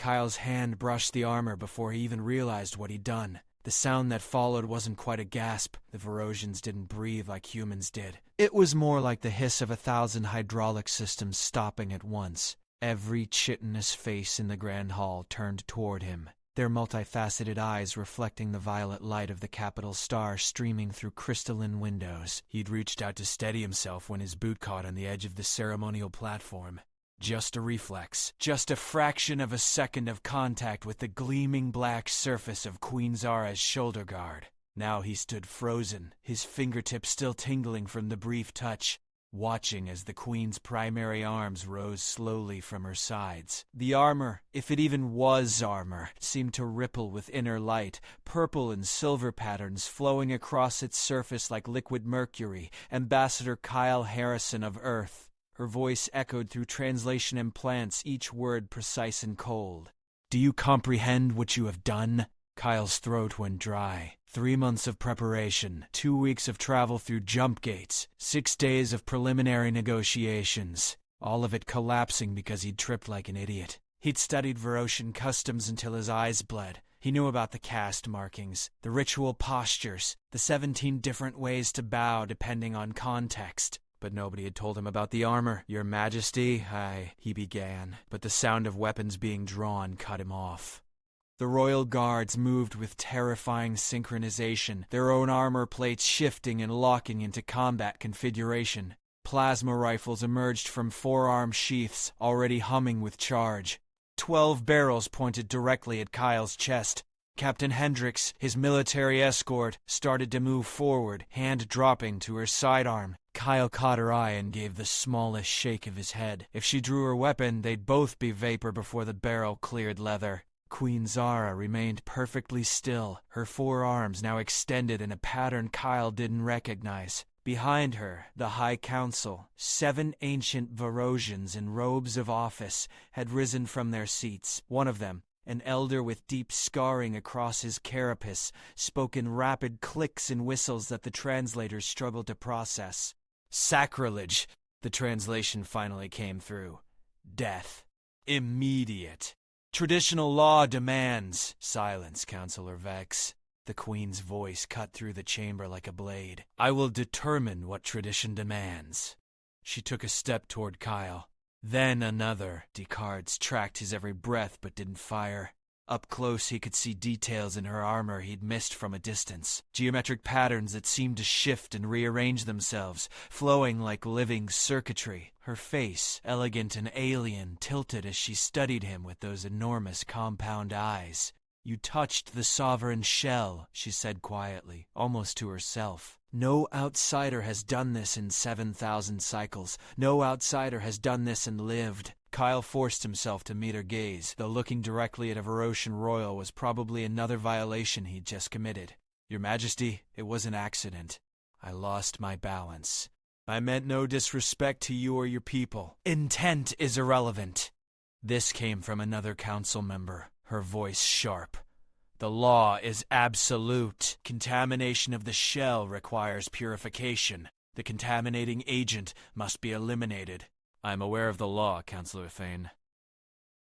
Kyle's hand brushed the armor before he even realized what he'd done. The sound that followed wasn't quite a gasp. The Varosians didn't breathe like humans did. It was more like the hiss of 1,000 hydraulic systems stopping at once. Every chitinous face in the Grand Hall turned toward him, their multifaceted eyes reflecting the violet light of the capital star streaming through crystalline windows. He'd reached out to steady himself when his boot caught on the edge of the ceremonial platform. Just a reflex, just a fraction of a second of contact with the gleaming black surface of Queen Zara's shoulder guard. Now he stood frozen, his fingertips still tingling from the brief touch, watching as the Queen's primary arms rose slowly from her sides. The armor, if it even was armor, seemed to ripple with inner light, purple and silver patterns flowing across its surface like liquid mercury. Ambassador Kyle Harrison of Earth. Her voice echoed through translation implants, each word precise and cold. "Do you comprehend what you have done?" Kyle's throat went dry. 3 months of preparation, 2 weeks of travel through jump gates, 6 days of preliminary negotiations, all of it collapsing because he'd tripped like an idiot. He'd studied Varosian customs until his eyes bled. He knew about the caste markings, the ritual postures, the 17 different ways to bow depending on context. But nobody had told him about the armor. "Your Majesty," he began, but the sound of weapons being drawn cut him off. The royal guards moved with terrifying synchronization, their own armor plates shifting and locking into combat configuration. Plasma rifles emerged from forearm sheaths, already humming with charge. 12 barrels pointed directly at Kyle's chest. Captain Hendricks, his military escort, started to move forward, hand dropping to her sidearm. Kyle caught her eye and gave the smallest shake of his head. If she drew her weapon, they'd both be vapor before the barrel cleared leather. Queen Zara remained perfectly still, her forearms now extended in a pattern Kyle didn't recognize. Behind her, the High Council, 7 ancient Varosians in robes of office, had risen from their seats. One of them, an elder with deep scarring across his carapace, spoke in rapid clicks and whistles that the translators struggled to process. "Sacrilege," the translation finally came through. "Death. Immediate. Traditional law demands." "Silence, Counselor Vex." The Queen's voice cut through the chamber like a blade. "I will determine what tradition demands." She took a step toward Kyle. Then another. Descartes tracked his every breath but didn't fire. Up close he could see details in her armor he'd missed from a distance. Geometric patterns that seemed to shift and rearrange themselves, flowing like living circuitry. Her face, elegant and alien, tilted as she studied him with those enormous compound eyes. "You touched the sovereign shell," she said quietly, almost to herself. "No outsider has done this in 7,000 cycles. No outsider has done this and lived." Kyle forced himself to meet her gaze, though looking directly at a Varosian royal was probably another violation he'd just committed. "Your Majesty, it was an accident. I lost my balance. I meant no disrespect to you or your people. Intent is irrelevant." This came from another council member, her voice sharp. "The law is absolute. Contamination of the shell requires purification. The contaminating agent must be eliminated." "I am aware of the law, Counselor Thane."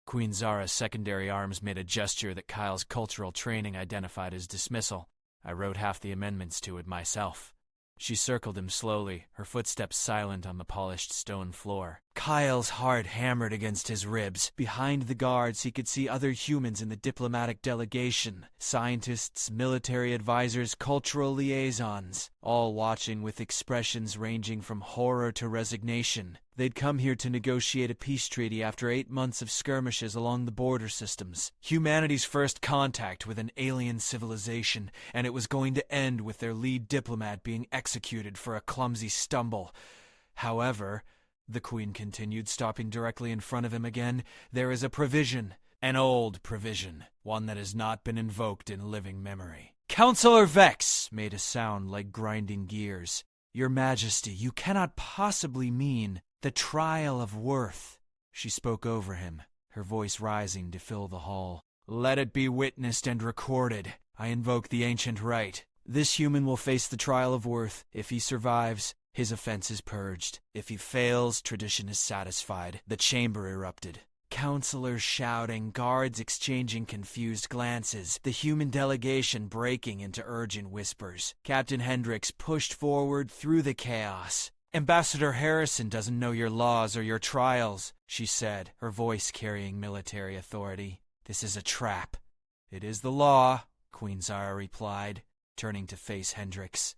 Queen Zara's secondary arms made a gesture that Kyle's cultural training identified as dismissal. "I wrote half the amendments to it myself." She circled him slowly, her footsteps silent on the polished stone floor. Kyle's heart hammered against his ribs. Behind the guards, he could see other humans in the diplomatic delegation. Scientists, military advisors, cultural liaisons, all watching with expressions ranging from horror to resignation. They'd come here to negotiate a peace treaty after 8 months of skirmishes along the border systems. Humanity's first contact with an alien civilization, and it was going to end with their lead diplomat being executed for a clumsy stumble. "However," the Queen continued, stopping directly in front of him again, "there is a provision, an old provision, one that has not been invoked in living memory." Counselor Vex made a sound like grinding gears. "Your Majesty, you cannot possibly mean the trial of worth." She spoke over him, her voice rising to fill the hall. "Let it be witnessed and recorded. I invoke the ancient right. This human will face the trial of worth. If he survives, his offense is purged. If he fails, tradition is satisfied." The chamber erupted. Counselors shouting, guards exchanging confused glances, the human delegation breaking into urgent whispers. Captain Hendricks pushed forward through the chaos. "Ambassador Harrison doesn't know your laws or your trials," she said, her voice carrying military authority. "This is a trap." "It is the law," Queen Zara replied, turning to face Hendricks.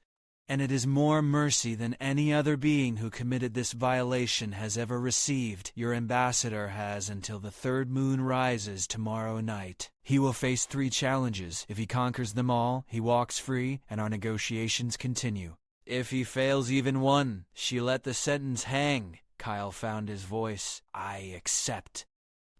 "And it is more mercy than any other being who committed this violation has ever received. Your ambassador has until the third moon rises tomorrow night. He will face 3 challenges. If he conquers them all, he walks free, and our negotiations continue. If he fails even one, she let the sentence hang." Kyle found his voice. "I accept."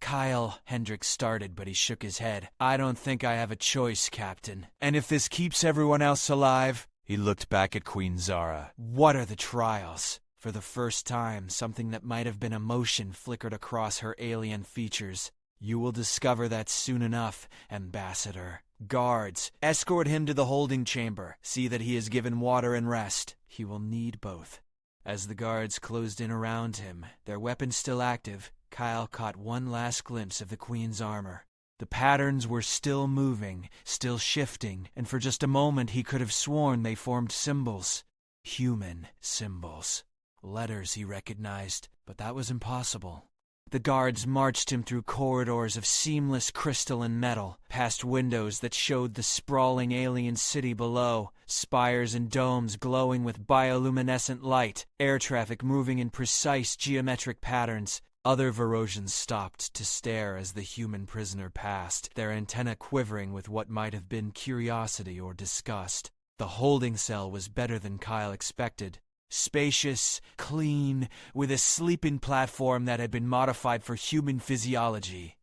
"Kyle," Hendricks started, but he shook his head. "I don't think I have a choice, Captain. And if this keeps everyone else alive—" He looked back at Queen Zara. "What are the trials?" For the first time, something that might have been emotion flickered across her alien features. "You will discover that soon enough, Ambassador. Guards, escort him to the holding chamber. See that he is given water and rest. He will need both." As the guards closed in around him, their weapons still active, Kyle caught one last glimpse of the Queen's armor. The patterns were still moving, still shifting, and for just a moment he could have sworn they formed symbols. Human symbols. Letters he recognized, but that was impossible. The guards marched him through corridors of seamless crystal and metal, past windows that showed the sprawling alien city below, spires and domes glowing with bioluminescent light, air traffic moving in precise geometric patterns. Other Varosians stopped to stare as the human prisoner passed, their antennae quivering with what might have been curiosity or disgust. The holding cell was better than Kyle expected. Spacious, clean, with a sleeping platform that had been modified for human physiology.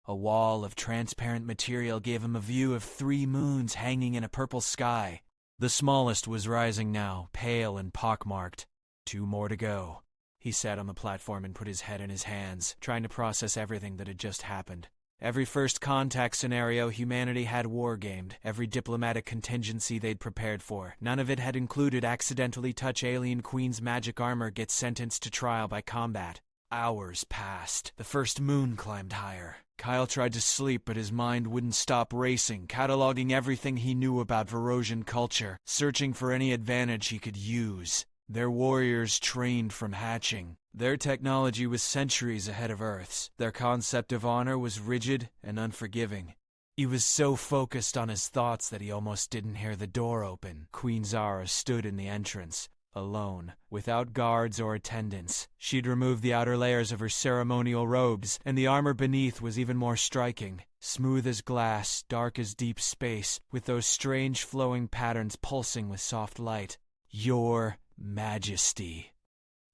A wall of transparent material gave him a view of 3 moons hanging in a purple sky. The smallest was rising now, pale and pockmarked. 2 more to go. He sat on the platform and put his head in his hands, trying to process everything that had just happened. Every first contact scenario humanity had wargamed, every diplomatic contingency they'd prepared for. None of it had included accidentally touch alien Queen's magic armor gets sentenced to trial by combat. Hours passed. The first moon climbed higher. Kyle tried to sleep, but his mind wouldn't stop racing, cataloging everything he knew about Varosian culture, searching for any advantage he could use. Their warriors trained from hatching. Their technology was centuries ahead of Earth's. Their concept of honor was rigid and unforgiving. He was so focused on his thoughts that he almost didn't hear the door open. Queen Zara stood in the entrance, alone, without guards or attendants. She'd removed the outer layers of her ceremonial robes, and the armor beneath was even more striking. Smooth as glass, dark as deep space, with those strange flowing patterns pulsing with soft light. "Your Majesty."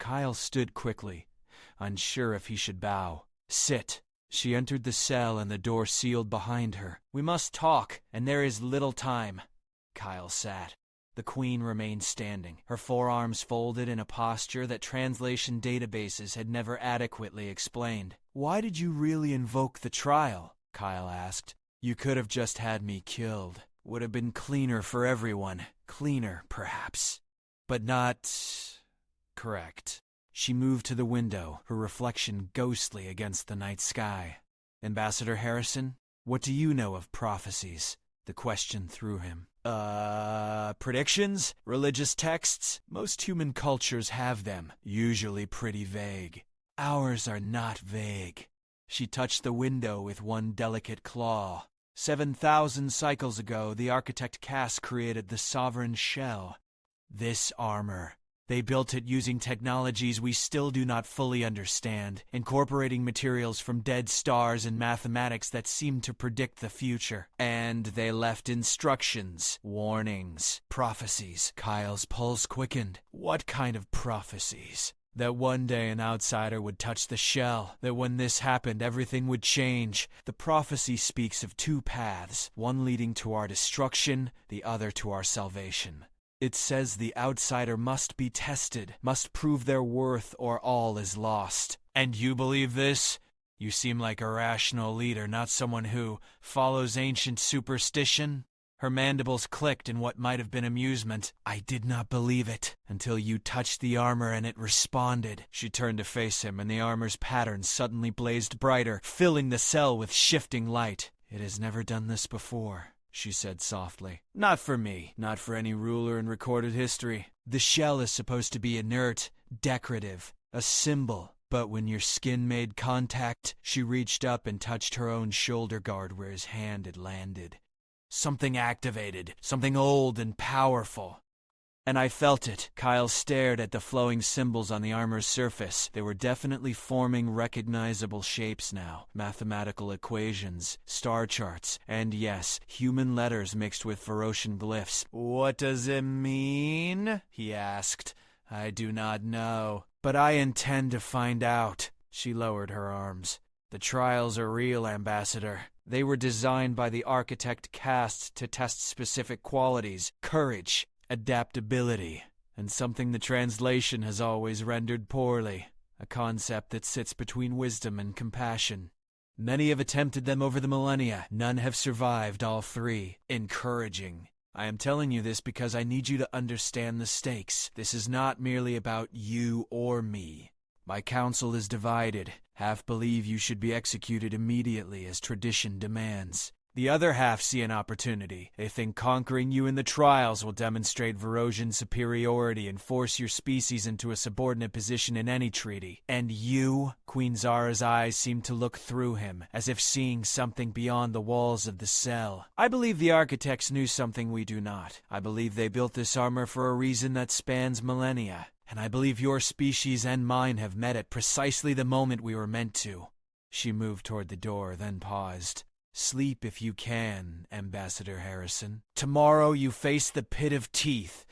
Kyle stood quickly, unsure if he should bow. "Sit." She entered the cell and the door sealed behind her. "We must talk, and there is little time." Kyle sat. The Queen remained standing, her forearms folded in a posture that translation databases had never adequately explained. "Why did you really invoke the trial?" Kyle asked. "You could have just had me killed. Would have been cleaner for everyone. Cleaner, perhaps. But not correct." She moved to the window, her reflection ghostly against the night sky. "Ambassador Harrison, what do you know of prophecies?" The question threw him. Predictions? Religious texts? Most human cultures have them, usually pretty vague. Ours are not vague." She touched the window with one delicate claw. 7,000 cycles ago, the architect Cass created the sovereign shell. This armor. They built it using technologies we still do not fully understand, incorporating materials from dead stars and mathematics that seem to predict the future. And they left instructions, warnings, prophecies. Kyle's pulse quickened. What kind of prophecies? That one day an outsider would touch the shell, that when this happened everything would change. The prophecy speaks of 2 paths, one leading to our destruction, the other to our salvation. It says the outsider must be tested, must prove their worth, or all is lost. And you believe this? You seem like a rational leader, not someone who follows ancient superstition. Her mandibles clicked in what might have been amusement. I did not believe it until you touched the armor and it responded. She turned to face him, and the armor's pattern suddenly blazed brighter, filling the cell with shifting light. It has never done this before, she said softly. Not for me, not for any ruler in recorded history. The shell is supposed to be inert, decorative, a symbol. But when your skin made contact, she reached up and touched her own shoulder guard where his hand had landed. Something activated, something old and powerful. And I felt it. Kyle stared at the flowing symbols on the armor's surface. They were definitely forming recognizable shapes now. Mathematical equations, star charts, and yes, human letters mixed with Varosian glyphs. What does it mean? He asked. I do not know, but I intend to find out. She lowered her arms. The trials are real, Ambassador. They were designed by the architect cast to test specific qualities, courage, adaptability, and something the translation has always rendered poorly, a concept that sits between wisdom and compassion. Many have attempted them over the millennia. None have survived all three. Encouraging. I am telling you this because I need you to understand the stakes. This is not merely about you or me. My council is divided. Half believe you should be executed immediately as tradition demands. The other half see an opportunity. They think conquering you in the trials will demonstrate Varosian superiority and force your species into a subordinate position in any treaty. And you? Queen Zara's eyes seem to look through him, as if seeing something beyond the walls of the cell. I believe the architects knew something we do not. I believe they built this armor for a reason that spans millennia. And I believe your species and mine have met at precisely the moment we were meant to. She moved toward the door, then paused. Sleep if you can, Ambassador Harrison. Tomorrow you face the pit of teeth.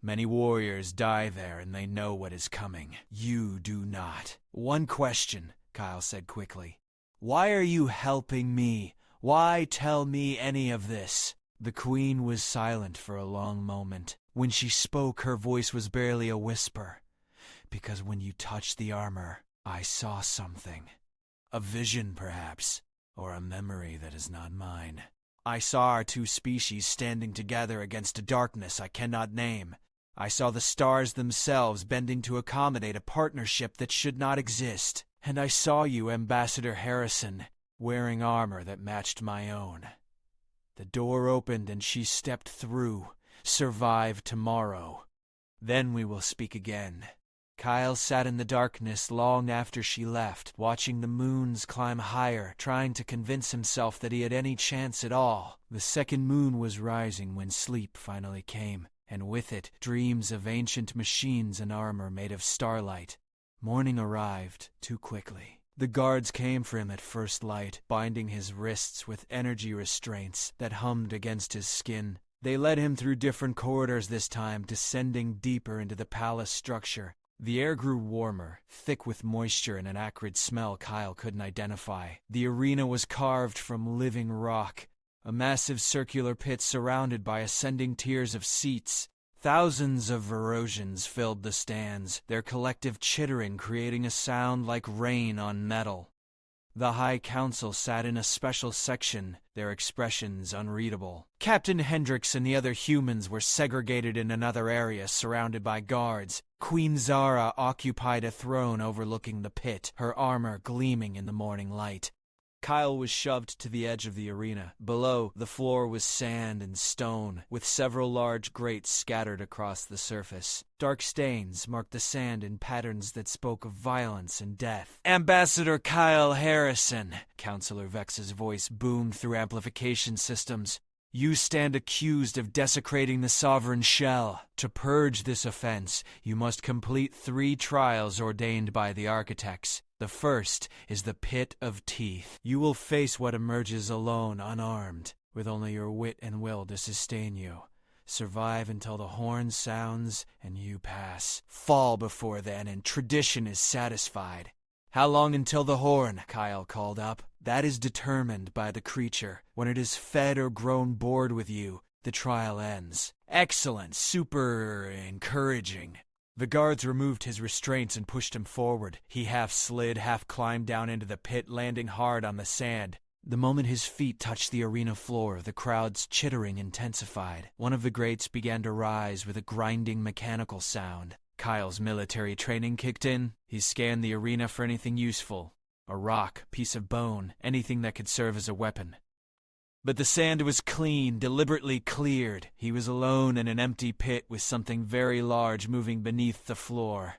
Many warriors die there, and they know what is coming. You do not. One question, Kyle said quickly. Why are you helping me? Why tell me any of this? The Queen was silent for a long moment. When she spoke, her voice was barely a whisper. Because when you touched the armor, I saw something. A vision, perhaps, or a memory that is not mine. I saw our two species standing together against a darkness I cannot name. I saw the stars themselves bending to accommodate a partnership that should not exist. And I saw you, Ambassador Harrison, wearing armor that matched my own. The door opened and she stepped through. Survive tomorrow. Then we will speak again. Kyle sat in the darkness long after she left, watching the moons climb higher, trying to convince himself that he had any chance at all. The second moon was rising when sleep finally came, and with it, dreams of ancient machines and armor made of starlight. Morning arrived too quickly. The guards came for him at first light, binding his wrists with energy restraints that hummed against his skin. They led him through different corridors this time, descending deeper into the palace structure. The air grew warmer, thick with moisture and an acrid smell Kyle couldn't identify. The arena was carved from living rock, a massive circular pit surrounded by ascending tiers of seats. Thousands of Varosians filled the stands, their collective chittering creating a sound like rain on metal. The High Council sat in a special section, their expressions unreadable. Captain Hendricks and the other humans were segregated in another area surrounded by guards. Queen Zara occupied a throne overlooking the pit, her armor gleaming in the morning light. Kyle was shoved to the edge of the arena. Below, the floor was sand and stone, with several large grates scattered across the surface. Dark stains marked the sand in patterns that spoke of violence and death. Ambassador Kyle Harrison, Counselor Vex's voice boomed through amplification systems. You stand accused of desecrating the sovereign shell. To purge this offense, you must complete 3 trials ordained by the architects. The first is the Pit of Teeth. You will face what emerges alone, unarmed, with only your wit and will to sustain you. Survive until the horn sounds and you pass. Fall before then and tradition is satisfied. How long until the horn? Kyle called up. That is determined by the creature. When it is fed or grown bored with you, the trial ends. Excellent, super encouraging. The guards removed his restraints and pushed him forward. He half slid, half climbed down into the pit, landing hard on the sand. The moment his feet touched the arena floor, the crowd's chittering intensified. One of the grates began to rise with a grinding mechanical sound. Kyle's military training kicked in. He scanned the arena for anything useful. A rock, piece of bone, anything that could serve as a weapon. But the sand was clean, deliberately cleared. He was alone in an empty pit with something very large moving beneath the floor.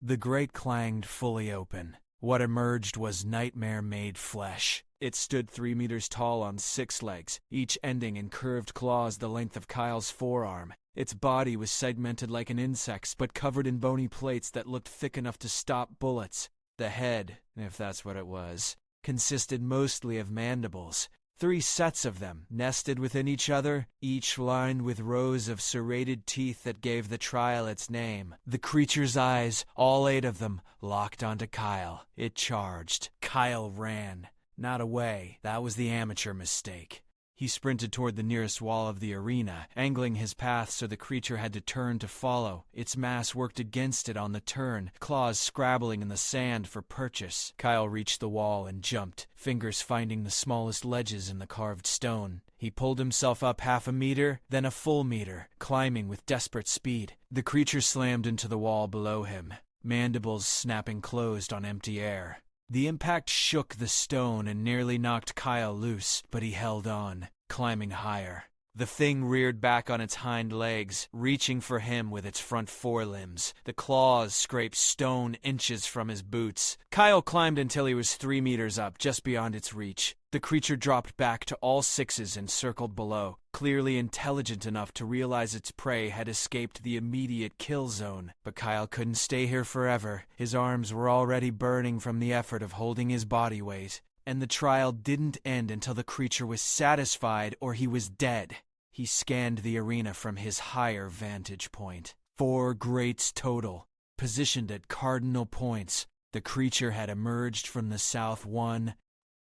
The grate clanged fully open. What emerged was nightmare-made flesh. It stood 3 meters tall on 6 legs, each ending in curved claws the length of Kyle's forearm. Its body was segmented like an insect's, but covered in bony plates that looked thick enough to stop bullets. The head, if that's what it was, consisted mostly of mandibles. 3 sets of them, nested within each other, each lined with rows of serrated teeth that gave the trial its name. The creature's eyes, all 8 of them, locked onto Kyle. It charged. Kyle ran. Not away. That was the amateur mistake. He sprinted toward the nearest wall of the arena, angling his path so the creature had to turn to follow. Its mass worked against it on the turn, claws scrabbling in the sand for purchase. Kyle reached the wall and jumped, fingers finding the smallest ledges in the carved stone. He pulled himself up 1/2 meter, then a full meter, climbing with desperate speed. The creature slammed into the wall below him, mandibles snapping closed on empty air. The impact shook the stone and nearly knocked Kyle loose, but he held on, climbing higher. The thing reared back on its hind legs, reaching for him with its front forelimbs. The claws scraped stone inches from his boots. Kyle climbed until he was 3 meters up, just beyond its reach. The creature dropped back to all 6s and circled below, clearly intelligent enough to realize its prey had escaped the immediate kill zone. But Kyle couldn't stay here forever. His arms were already burning from the effort of holding his body weight. And the trial didn't end until the creature was satisfied or he was dead. He scanned the arena from his higher vantage point. 4 grates total, positioned at cardinal points. The creature had emerged from the south one.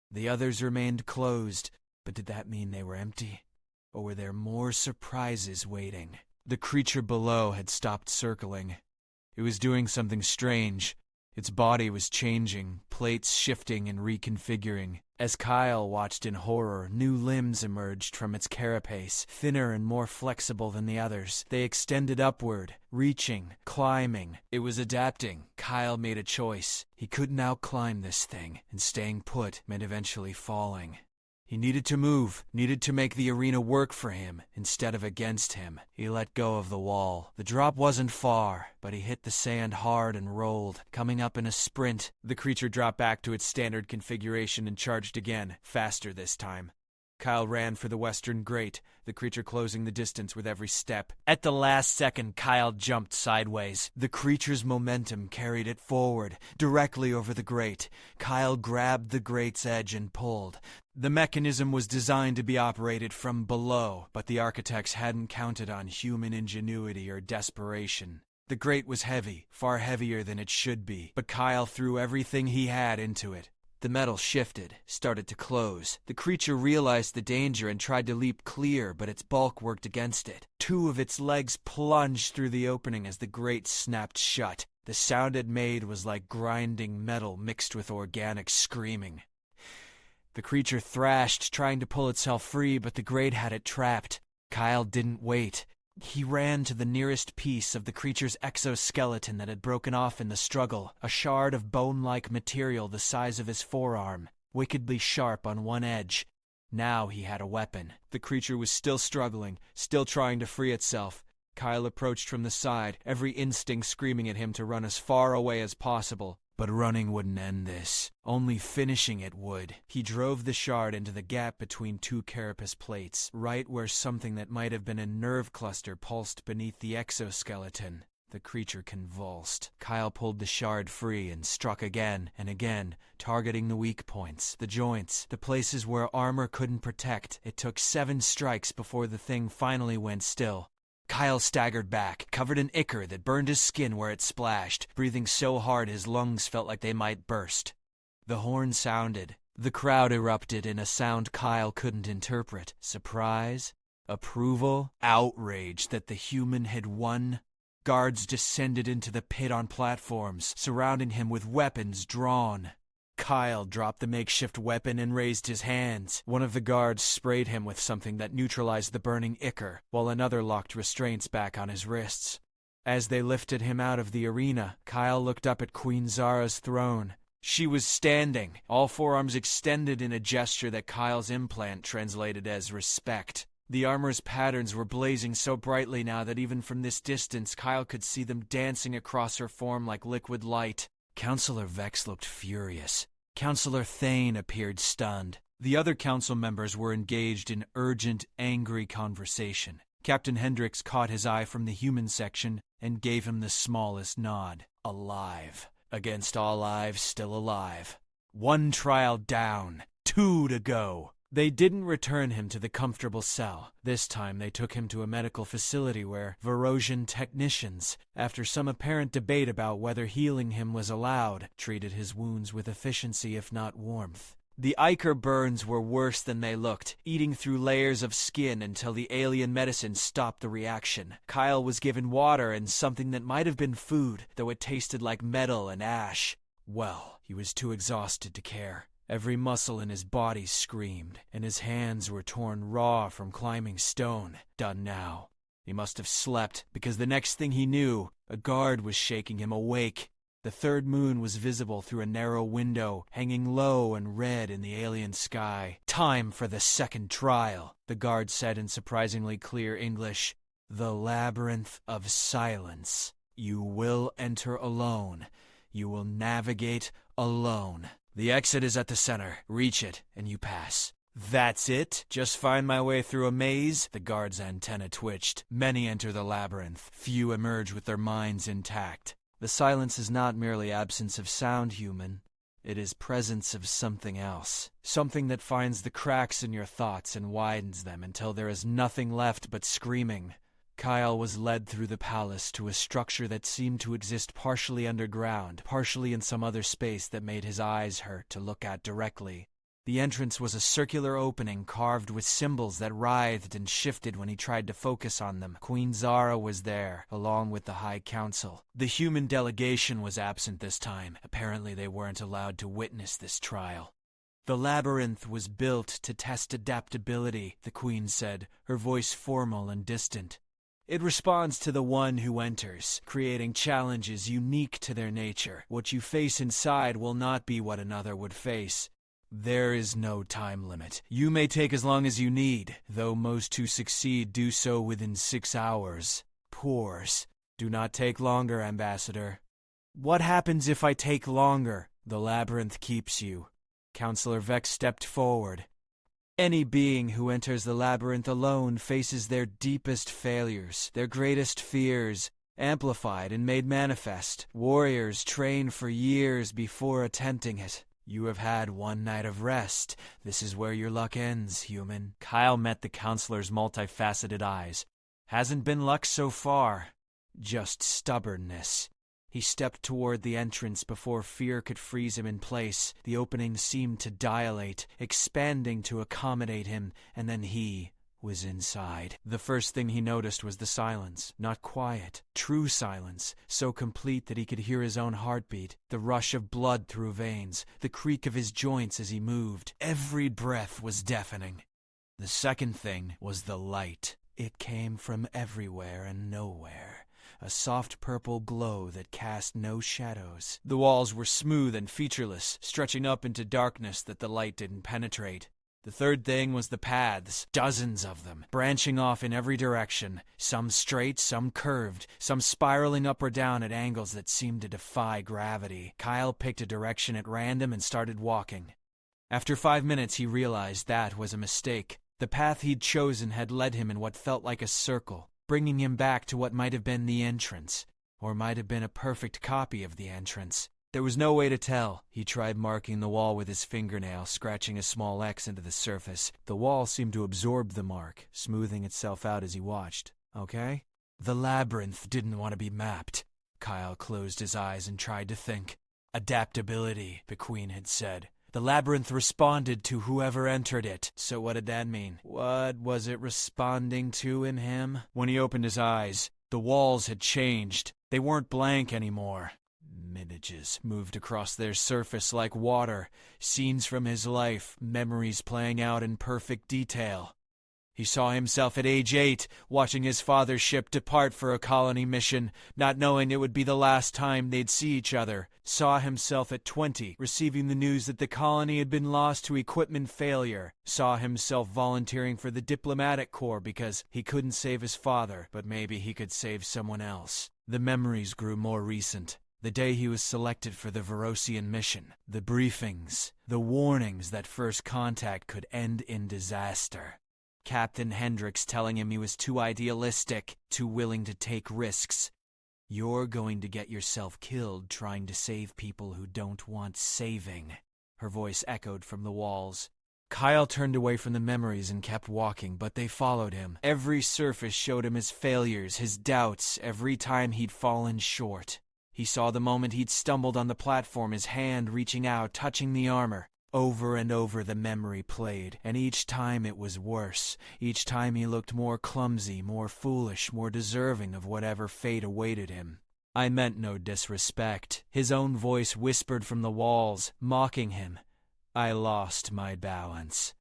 The others remained closed, but did that mean they were empty? Or were there more surprises waiting? The creature below had stopped circling. It was doing something strange. Its body was changing, plates shifting and reconfiguring. As Kyle watched in horror, new limbs emerged from its carapace, thinner and more flexible than the others. They extended upward, reaching, climbing. It was adapting. Kyle made a choice. He couldn't outclimb this thing, and staying put meant eventually falling. He needed to move, needed to make the arena work for him instead of against him. He let go of the wall. The drop wasn't far, but he hit the sand hard and rolled, coming up in a sprint. The creature dropped back to its standard configuration and charged again, faster this time. Kyle ran for the western grate, the creature closing the distance with every step. At the last second, Kyle jumped sideways. The creature's momentum carried it forward, directly over the grate. Kyle grabbed the grate's edge and pulled. The mechanism was designed to be operated from below, but the architects hadn't counted on human ingenuity or desperation. The grate was heavy, far heavier than it should be, but Kyle threw everything he had into it. The metal shifted, started to close. The creature realized the danger and tried to leap clear, but its bulk worked against it. 2 of its legs plunged through the opening as the grate snapped shut. The sound it made was like grinding metal mixed with organic screaming. The creature thrashed, trying to pull itself free, but the grate had it trapped. Kyle didn't wait. He ran to the nearest piece of the creature's exoskeleton that had broken off in the struggle, a shard of bone-like material the size of his forearm, wickedly sharp on one edge. Now he had a weapon. The creature was still struggling, still trying to free itself. Kyle approached from the side, every instinct screaming at him to run as far away as possible. But running wouldn't end this. Only finishing it would. He drove the shard into the gap between 2 carapace plates, right where something that might have been a nerve cluster pulsed beneath the exoskeleton. The creature convulsed. Kyle pulled the shard free and struck again and again, targeting the weak points, the joints, the places where armor couldn't protect. It took 7 strikes before the thing finally went still. Kyle staggered back, covered in ichor that burned his skin where it splashed, breathing so hard his lungs felt like they might burst. The horn sounded. The crowd erupted in a sound Kyle couldn't interpret. Surprise? Approval? Outrage that the human had won? Guards descended into the pit on platforms, surrounding him with weapons drawn. Kyle dropped the makeshift weapon and raised his hands. One of the guards sprayed him with something that neutralized the burning ichor, while another locked restraints back on his wrists. As they lifted him out of the arena, Kyle looked up at Queen Zara's throne. She was standing, all forearms extended in a gesture that Kyle's implant translated as respect. The armor's patterns were blazing so brightly now that even from this distance, Kyle could see them dancing across her form like liquid light. Counselor Vex looked furious. Counselor Thane appeared stunned. The other council members were engaged in urgent, angry conversation. Captain Hendricks caught his eye from the human section and gave him the smallest nod. Alive. Against all lives, still alive. 1 trial down. 2 to go. They didn't return him to the comfortable cell. This time they took him to a medical facility where Varosian technicians, after some apparent debate about whether healing him was allowed, treated his wounds with efficiency if not warmth. The ichor burns were worse than they looked, eating through layers of skin until the alien medicine stopped the reaction. Kyle was given water and something that might have been food, though it tasted like metal and ash. Well, he was too exhausted to care. Every muscle in his body screamed, and his hands were torn raw from climbing stone. Done now. He must have slept, because the next thing he knew, a guard was shaking him awake. The third moon was visible through a narrow window, hanging low and red in the alien sky. Time for the second trial, the guard said in surprisingly clear English. The Labyrinth of Silence. You will enter alone. You will navigate alone. The exit is at the center. Reach it, and you pass. That's it? Just find my way through a maze? The guard's antenna twitched. Many enter the labyrinth. Few emerge with their minds intact. The silence is not merely absence of sound, human. It is presence of something else. Something that finds the cracks in your thoughts and widens them until there is nothing left but screaming. Kyle was led through the palace to a structure that seemed to exist partially underground, partially in some other space that made his eyes hurt to look at directly. The entrance was a circular opening carved with symbols that writhed and shifted when he tried to focus on them. Queen Zara was there, along with the High Council. The human delegation was absent this time. Apparently they weren't allowed to witness this trial. The labyrinth was built to test adaptability, the Queen said, her voice formal and distant. It responds to the one who enters, creating challenges unique to their nature. What you face inside will not be what another would face. There is no time limit. You may take as long as you need, though most who succeed do so within 6 hours. Pores. Do not take longer, Ambassador. What happens if I take longer? The labyrinth keeps you. Counselor Vex stepped forward. Any being who enters the labyrinth alone faces their deepest failures, their greatest fears, amplified and made manifest. Warriors train for years before attempting it. You have had 1 night of rest. This is where your luck ends, human. Kyle met the counselor's multifaceted eyes. Hasn't been luck so far, just stubbornness. He stepped toward the entrance before fear could freeze him in place. The opening seemed to dilate, expanding to accommodate him, and then he was inside. The first thing he noticed was the silence. Not quiet, true silence, so complete that he could hear his own heartbeat, the rush of blood through veins, the creak of his joints as he moved. Every breath was deafening. The second thing was the light. It came from everywhere and nowhere. A soft purple glow that cast no shadows. The walls were smooth and featureless, stretching up into darkness that the light didn't penetrate. The third thing was the paths, dozens of them, branching off in every direction, some straight, some curved, some spiraling up or down at angles that seemed to defy gravity. Kyle picked a direction at random and started walking. After 5 minutes, he realized that was a mistake. The path he'd chosen had led him in what felt like a circle, bringing him back to what might have been the entrance, or might have been a perfect copy of the entrance. There was no way to tell. He tried marking the wall with his fingernail, scratching a small X into the surface. The wall seemed to absorb the mark, smoothing itself out as he watched. Okay? The labyrinth didn't want to be mapped. Kyle closed his eyes and tried to think. Adaptability, the Queen had said. The labyrinth responded to whoever entered it. So what did that mean? What was it responding to in him? When he opened his eyes, the walls had changed. They weren't blank anymore. Images moved across their surface like water, scenes from his life, memories playing out in perfect detail. He saw himself at age 8, watching his father's ship depart for a colony mission, not knowing it would be the last time they'd see each other. Saw himself at 20, receiving the news that the colony had been lost to equipment failure. Saw himself volunteering for the diplomatic corps because he couldn't save his father, but maybe he could save someone else. The memories grew more recent. The day he was selected for the Varosian mission, the briefings, the warnings that first contact could end in disaster. Captain Hendricks telling him he was too idealistic, too willing to take risks. You're going to get yourself killed trying to save people who don't want saving. Her voice echoed from the walls. Kyle turned away from the memories and kept walking, but they followed him. Every surface showed him his failures, his doubts, every time he'd fallen short. He saw the moment he'd stumbled on the platform, his hand reaching out, touching the armor. Over and over the memory played, and each time it was worse. Each time he looked more clumsy, more foolish, more deserving of whatever fate awaited him. I meant no disrespect. His own voice whispered from the walls, mocking him. I lost my balance.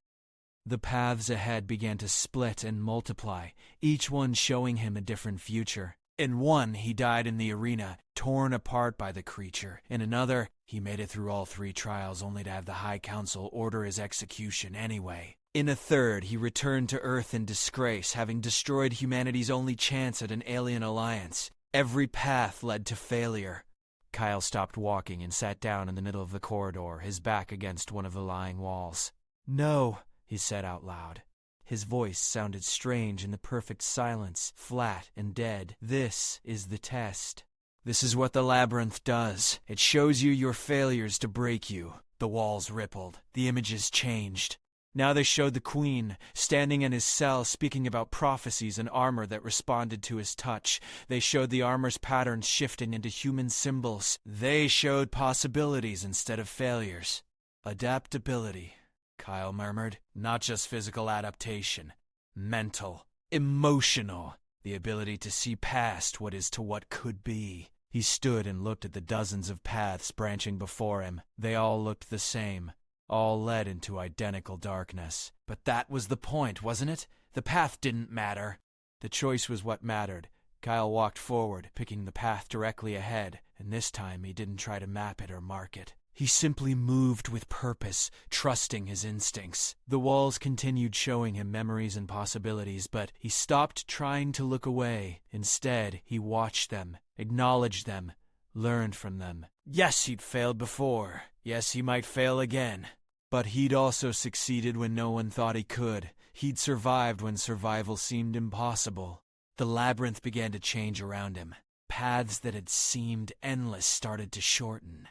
The paths ahead began to split and multiply, each one showing him a different future. In one, he died in the arena, torn apart by the creature. In another, he made it through all 3 trials only to have the High Council order his execution anyway. In a third, he returned to Earth in disgrace, having destroyed humanity's only chance at an alien alliance. Every path led to failure. Kyle stopped walking and sat down in the middle of the corridor, his back against one of the lying walls. No, he said out loud. His voice sounded strange in the perfect silence, flat and dead. This is the test. This is what the labyrinth does. It shows you your failures to break you. The walls rippled. The images changed. Now they showed the Queen, standing in his cell speaking about prophecies and armor that responded to his touch. They showed the armor's patterns shifting into human symbols. They showed possibilities instead of failures. Adaptability, Kyle murmured. Not just physical adaptation. Mental. Emotional. The ability to see past what is to what could be. He stood and looked at the dozens of paths branching before him. They all looked the same. All led into identical darkness. But that was the point, wasn't it? The path didn't matter. The choice was what mattered. Kyle walked forward, picking the path directly ahead, and this time he didn't try to map it or mark it. He simply moved with purpose, trusting his instincts. The walls continued showing him memories and possibilities, but he stopped trying to look away. Instead, he watched them, acknowledged them, learned from them. Yes, he'd failed before. Yes, he might fail again. But he'd also succeeded when no one thought he could. He'd survived when survival seemed impossible. The labyrinth began to change around him. Paths that had seemed endless started to shorten.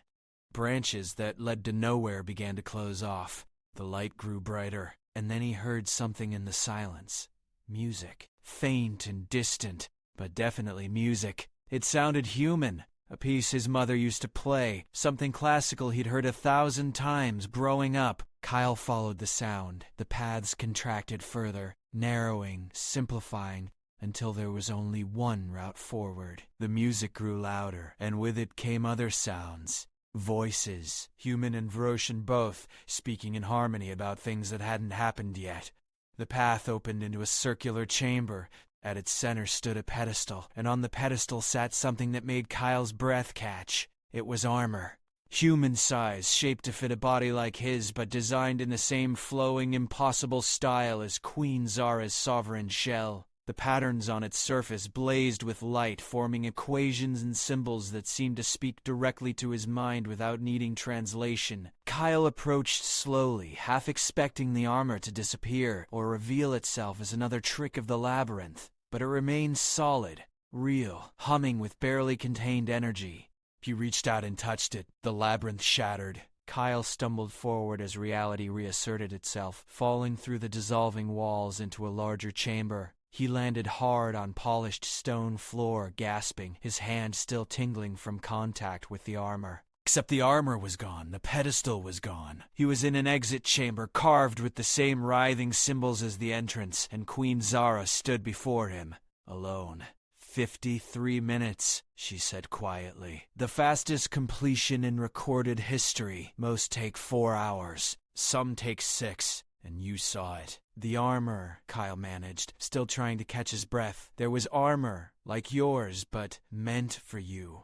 Branches that led to nowhere began to close off. The light grew brighter, and then he heard something in the silence. Music. Faint and distant, but definitely music. It sounded human. A piece his mother used to play, something classical he'd heard 1,000 times growing up. Kyle followed the sound. The paths contracted further, narrowing, simplifying, until there was only one route forward. The music grew louder, and with it came other sounds. Voices, human and Varosian both, speaking in harmony about things that hadn't happened yet. The path opened into a circular chamber. At its center stood a pedestal, and on the pedestal sat something that made Kyle's breath catch. It was armor. Human size, shaped to fit a body like his, but designed in the same flowing, impossible style as Queen Zara's sovereign shell. The patterns on its surface blazed with light, forming equations and symbols that seemed to speak directly to his mind without needing translation. Kyle approached slowly, half expecting the armor to disappear or reveal itself as another trick of the labyrinth. But it remained solid, real, humming with barely contained energy. He reached out and touched it. The labyrinth shattered. Kyle stumbled forward as reality reasserted itself, falling through the dissolving walls into a larger chamber. He landed hard on polished stone floor, gasping, his hand still tingling from contact with the armor. Except the armor was gone, the pedestal was gone. He was in an exit chamber carved with the same writhing symbols as the entrance, and Queen Zara stood before him, alone. 53 minutes, she said quietly. The fastest completion in recorded history. Most take 4 hours. Some take 6. And you saw it. The armor, Kyle managed, still trying to catch his breath. There was armor, like yours, but meant for you.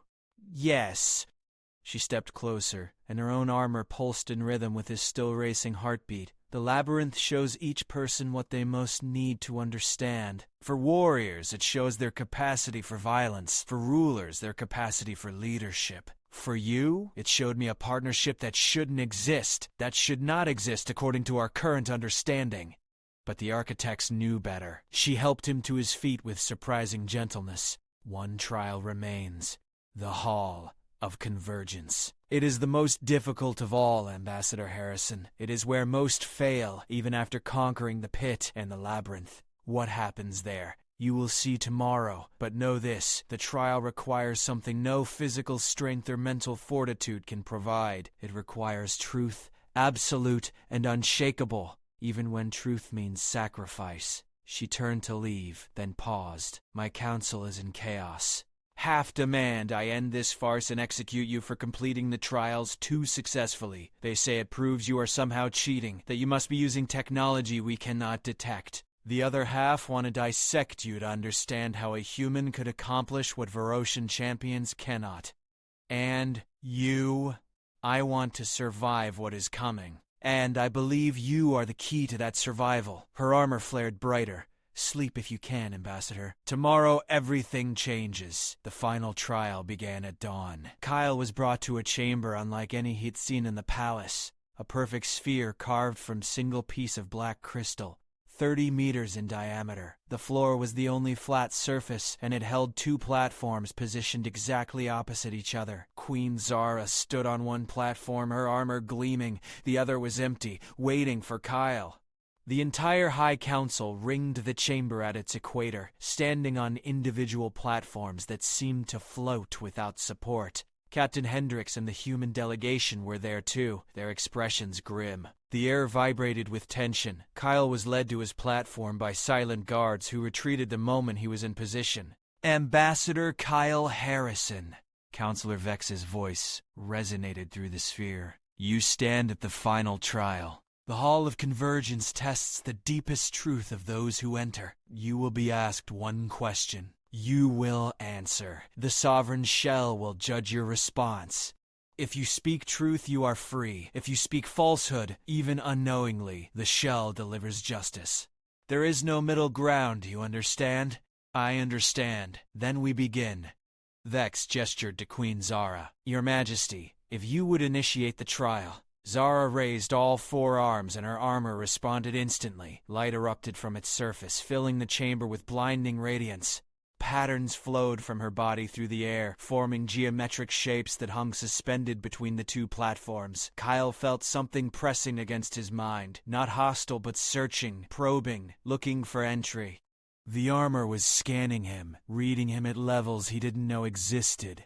Yes. She stepped closer, and her own armor pulsed in rhythm with his still racing heartbeat. The labyrinth shows each person what they most need to understand. For warriors, it shows their capacity for violence. For rulers, their capacity for leadership. For you, it showed me a partnership that shouldn't exist, that should not exist according to our current understanding. But the architects knew better. She helped him to his feet with surprising gentleness. One trial remains. The Hall of Convergence. It is the most difficult of all, Ambassador Harrison. It is where most fail, even after conquering the pit and the labyrinth. What happens there? You will see tomorrow, but know this, the trial requires something no physical strength or mental fortitude can provide. It requires truth, absolute and unshakable, even when truth means sacrifice. She turned to leave, then paused. My counsel is in chaos. Half demand I end this farce and execute you for completing the trials too successfully. They say it proves you are somehow cheating, that you must be using technology we cannot detect. The other half want to dissect you to understand how a human could accomplish what Varosian champions cannot. And you, I want to survive what is coming. And I believe you are the key to that survival. Her armor flared brighter. Sleep if you can, Ambassador. Tomorrow everything changes. The final trial began at dawn. Kyle was brought to a chamber unlike any he'd seen in the palace. A perfect sphere carved from single piece of black crystal. 30 meters in diameter. The floor was the only flat surface, and it held 2 platforms positioned exactly opposite each other. Queen Zara stood on one platform, her armor gleaming. The other was empty, waiting for Kyle. The entire High Council ringed the chamber at its equator, standing on individual platforms that seemed to float without support. Captain Hendricks and the human delegation were there too, their expressions grim. The air vibrated with tension. Kyle was led to his platform by silent guards who retreated the moment he was in position. Ambassador Kyle Harrison. Counselor Vex's voice resonated through the sphere. You stand at the final trial. The Hall of Convergence tests the deepest truth of those who enter. You will be asked one question. You will answer. The sovereign shell will judge your response. If you speak truth, you are free. If you speak falsehood, even unknowingly, the shell delivers justice. There is no middle ground, you understand? I understand. Then we begin. Vex gestured to Queen Zara. Your Majesty, if you would initiate the trial. Zara raised all 4 arms and her armor responded instantly. Light erupted from its surface, filling the chamber with blinding radiance. Patterns flowed from her body through the air, forming geometric shapes that hung suspended between the 2 platforms. Kyle felt something pressing against his mind, not hostile but searching, probing, looking for entry. The armor was scanning him, reading him at levels he didn't know existed.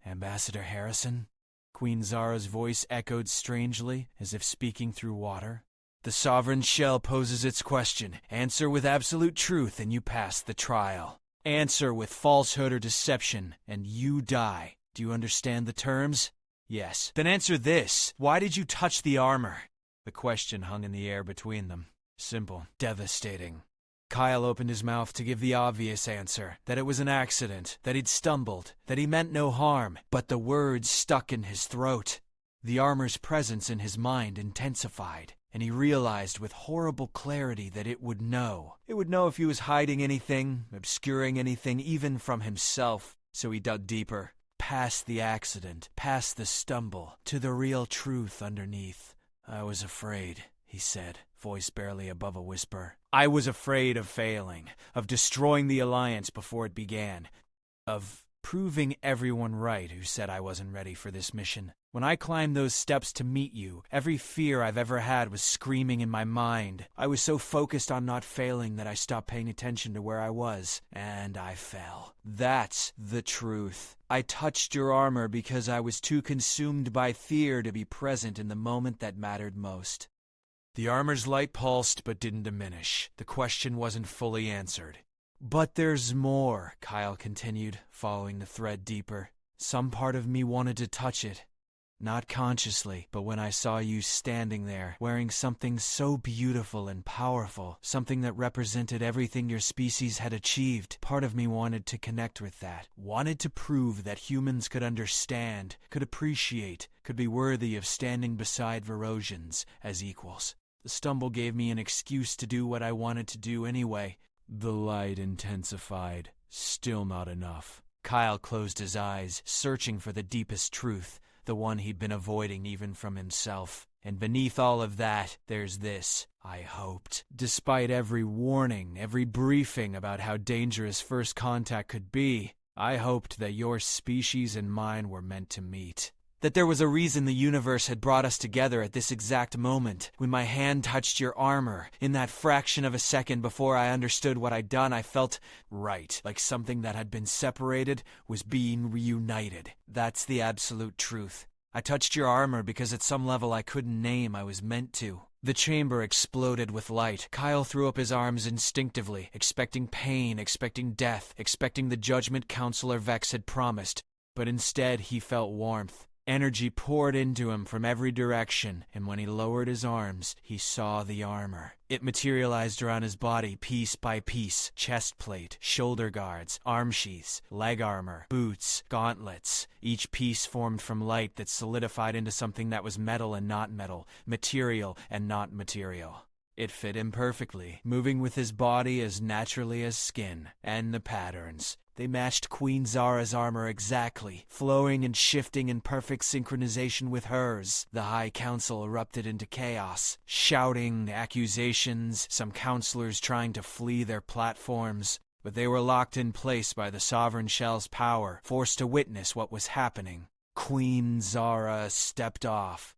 Ambassador Harrison? Queen Zara's voice echoed strangely, as if speaking through water. The sovereign shell poses its question. Answer with absolute truth and you pass the trial. Answer with falsehood or deception, and you die. Do you understand the terms? Yes. Then answer this. Why did you touch the armor? The question hung in the air between them. Simple. Devastating. Kyle opened his mouth to give the obvious answer, that it was an accident, that he'd stumbled, that he meant no harm, but the words stuck in his throat. The armor's presence in his mind intensified, and he realized with horrible clarity that it would know. It would know if he was hiding anything, obscuring anything, even from himself. So he dug deeper, past the accident, past the stumble, to the real truth underneath. I was afraid, he said, voice barely above a whisper. I was afraid of failing, of destroying the Alliance before it began, of proving everyone right who said I wasn't ready for this mission. When I climbed those steps to meet you, every fear I've ever had was screaming in my mind. I was so focused on not failing that I stopped paying attention to where I was, and I fell. That's the truth. I touched your armor because I was too consumed by fear to be present in the moment that mattered most. The armor's light pulsed but didn't diminish. The question wasn't fully answered. But there's more, Kyle continued, following the thread deeper. Some part of me wanted to touch it. Not consciously, but when I saw you standing there, wearing something so beautiful and powerful, something that represented everything your species had achieved, part of me wanted to connect with that. Wanted to prove that humans could understand, could appreciate, could be worthy of standing beside Varosians as equals. The stumble gave me an excuse to do what I wanted to do anyway. The light intensified. Still not enough. Kyle closed his eyes, searching for the deepest truth, the one he'd been avoiding even from himself. And beneath all of that, there's this, I hoped. Despite every warning, every briefing about how dangerous first contact could be, I hoped that your species and mine were meant to meet. That there was a reason the universe had brought us together at this exact moment. When my hand touched your armor, in that fraction of a second before I understood what I'd done, I felt right, like something that had been separated was being reunited. That's the absolute truth. I touched your armor because at some level I couldn't name, I was meant to. The chamber exploded with light. Kyle threw up his arms instinctively, expecting pain, expecting death, expecting the judgment Counselor Vex had promised. But instead he felt warmth. Energy poured into him from every direction, and when he lowered his arms, he saw the armor. It materialized around his body piece by piece: chest plate, shoulder guards, arm sheaths, leg armor, boots, gauntlets. Each piece formed from light that solidified into something that was metal and not metal, material and not material. It fit him perfectly, moving with his body as naturally as skin, and the patterns. They matched Queen Zara's armor exactly, flowing and shifting in perfect synchronization with hers. The High Council erupted into chaos, shouting accusations, some counselors trying to flee their platforms. But they were locked in place by the Sovereign Shell's power, forced to witness what was happening. Queen Zara stepped off,